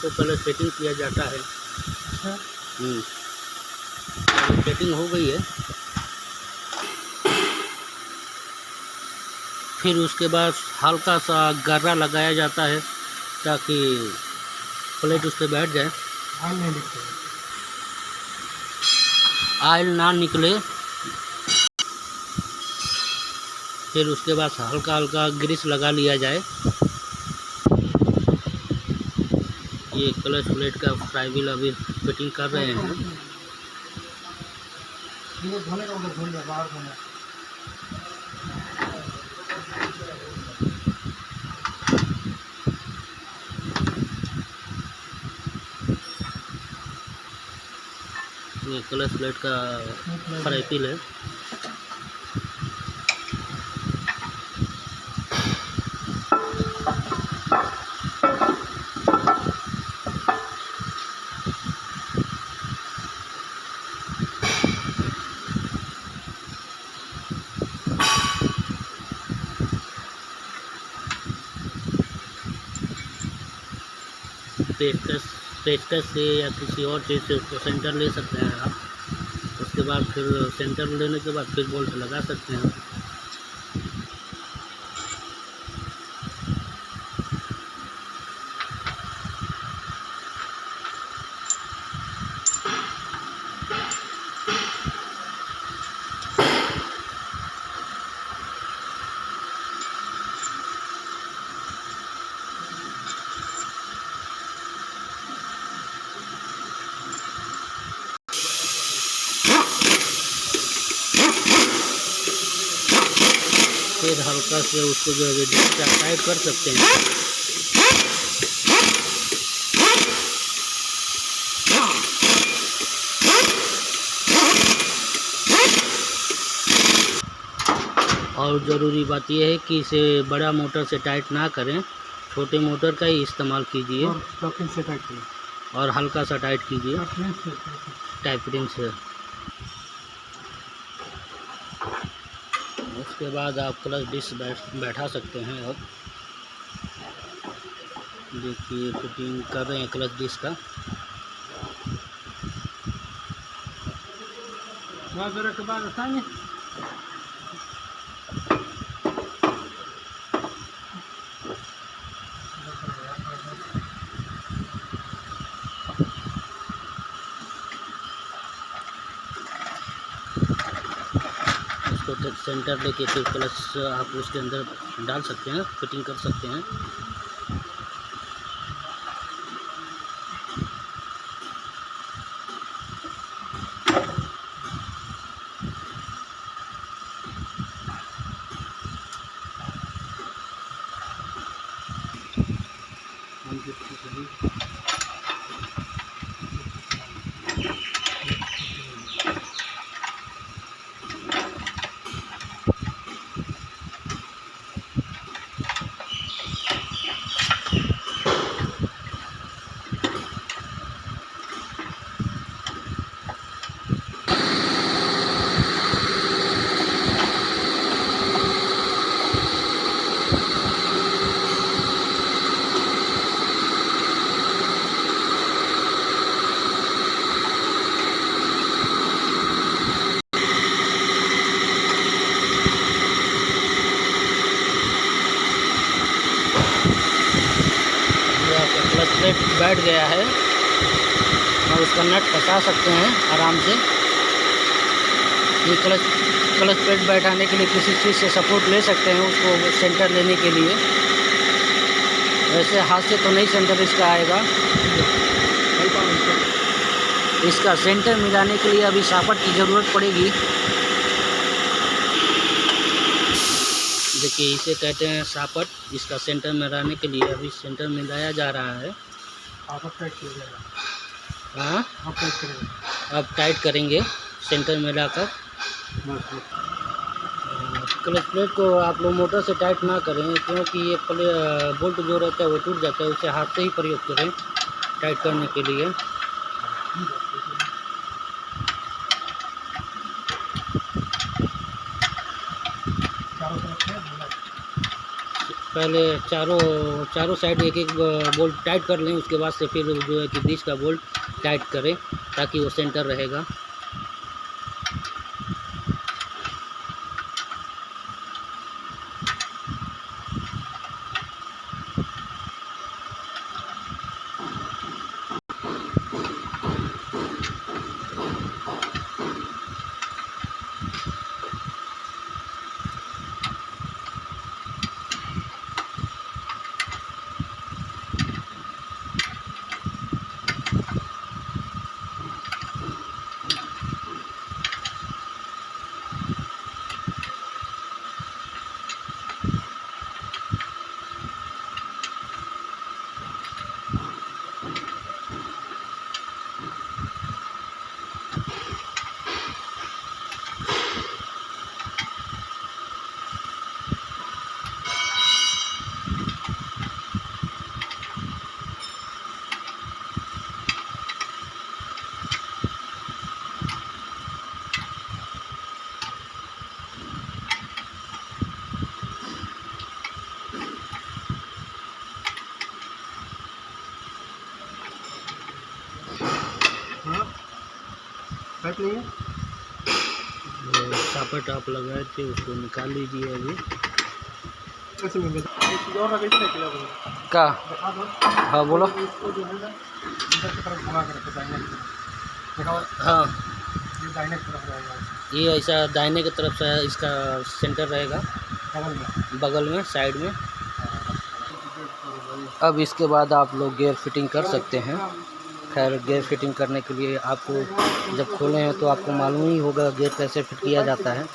इसको पहले सेटिंग किया जाता है। सेटिंग हो गई है, फिर उसके बाद हल्का सा गर्रा लगाया जाता है ताकि प्लेट उस पर बैठ जाए, ऑयल ना निकले। फिर उसके बाद हल्का हल्का ग्रीस लगा लिया जाए। ये क्लच प्लेट का फ्राई व्हील अभी फिटिंग कर रहे हैं। ये क्लच प्लेट का फ्राई व्हील है। पेचकस से या किसी और चीज़ से उसको सेंटर ले सकते हैं आप। उसके बाद फिर सेंटर लेने के बाद फिर बोल्ट लगा सकते हैं। फिर हल्का से उसको जो है टाइट कर सकते हैं। और ज़रूरी बात यह है कि इसे बड़ा मोटर से टाइट ना करें, छोटे मोटर का ही इस्तेमाल कीजिए और हल्का सा टाइट कीजिए टाइप रिंग से। उसके बाद आप क्लच डिस्क बैठा सकते हैं। अब देखिए फिटिंग कर रहे हैं क्लच डिस्क का। उसको सेंटर लेके फिर क्लच आप उसके अंदर डाल सकते हैं, फिटिंग कर सकते हैं। क्लच प्लेट बैठ गया है और उसका नट फंसा सकते हैं आराम से। ये क्लच प्लेट बैठाने के लिए किसी चीज़ से सपोर्ट ले सकते हैं उसको सेंटर लेने के लिए। वैसे हाथ से तो नहीं सेंटर इसका आएगा। इसका सेंटर मिलाने के लिए अभी शाफ्ट की ज़रूरत पड़ेगी। देखिए इसे कहते हैं शाफ्ट। इसका सेंटर मिलाने के लिए अभी सेंटर मिलाया जा रहा है। हाँ, अब टाइट करेंगे सेंटर मिलाकर। क्लच प्लेट को आप लोग मोटर से टाइट ना करें, क्योंकि ये बोल्ट जो रहता है वो टूट जाता है। उसे हाथ से ही प्रयोग करें टाइट करने के लिए। पहले चारों साइड एक एक बोल्ट टाइट कर लें, उसके बाद से फिर जो है कि बीच का बोल्ट टाइट करें ताकि वो सेंटर रहेगा। पाइप नहीं है, सापट आप लगाए थे उसको निकाल लीजिए अभी। कैसे मिल गया? एक चीज़ और लगी थी ना का दिखा दो। हाँ बोलो। इसको जो है ना अंदर की तरफ घुमा के रखो, दाहिने की तरफ दिखाओ। हाँ, ये दाहिने की तरफ रहेगा, ये ऐसा दाहिने की तरफ से इसका सेंटर रहेगा, बगल में साइड में। अब इसके बाद आप लोग गियर फिटिंग कर सकते हैं। खैर गियर फिटिंग करने के लिए आपको जब खोले हैं तो आपको मालूम ही होगा गियर कैसे फिट किया जाता है।